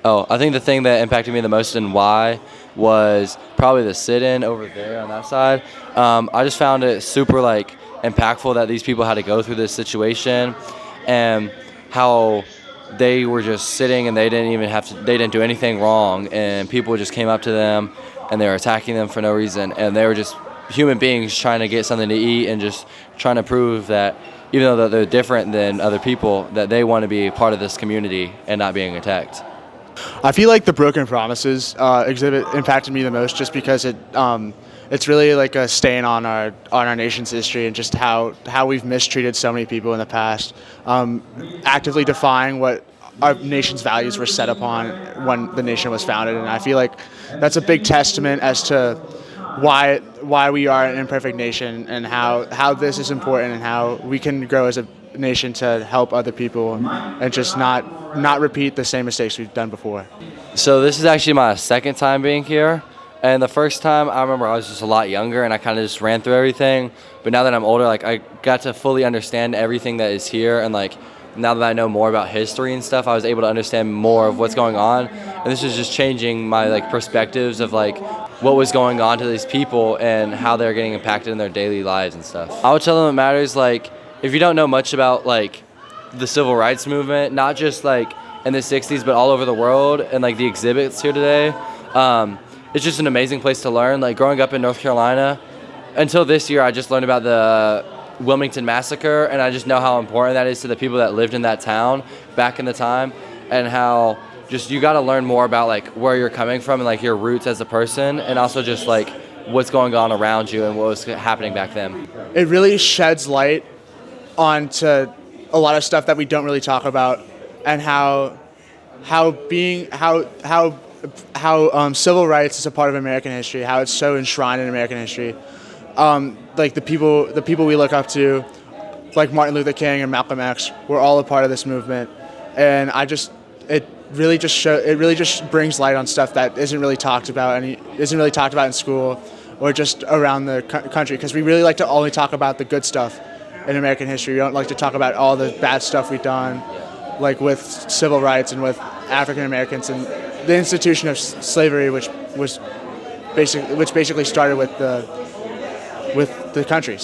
Oh, I think the thing that impacted me the most and why was probably the sit-in over there on that side. I just found it super impactful that these people had to go through this situation, and how they were just sitting and they didn't do anything wrong, and people just came up to them and they were attacking them for no reason, and they were just human beings trying to get something to eat and just trying to prove that even though that they're different than other people, that they want to be a part of this community and not being attacked. I feel like the Broken Promises exhibit impacted me the most, just because it's really like a stain on our nation's history, and just how we've mistreated so many people in the past, actively defying what our nation's values were set upon when the nation was founded. And I feel like that's a big testament as to why we are an imperfect nation, and how this is important, and how we can grow as a nation to help other people and just not repeat the same mistakes we've done before. So this is actually my second time being here, and the first time I remember I was just a lot younger and I kind of just ran through everything, but now that I'm older, I got to fully understand everything that is here, and now that I know more about history and stuff, I was able to understand more of what's going on, and this is just changing my perspectives of what was going on to these people and how they're getting impacted in their daily lives and stuff. I would tell them it matters if you don't know much about the civil rights movement, not just in the 60s but all over the world, and the exhibits here today, it's just an amazing place to learn. Growing up in North Carolina, until this year I just learned about the Wilmington Massacre, and I just know how important that is to the people that lived in that town back in the time, and how just you got to learn more about where you're coming from and your roots as a person, and also just what's going on around you and what was happening back then. It really sheds light onto a lot of stuff that we don't really talk about, and how civil rights is a part of American history, how it's so enshrined in American history. The people we look up to, like Martin Luther King and Malcolm X, were all a part of this movement, and it really just brings light on stuff that isn't really talked about in school or just around the country, because we really like to only talk about the good stuff in American history. We don't like to talk about all the bad stuff we've done, with civil rights and with African Americans and the institution of slavery, which basically started with the countries.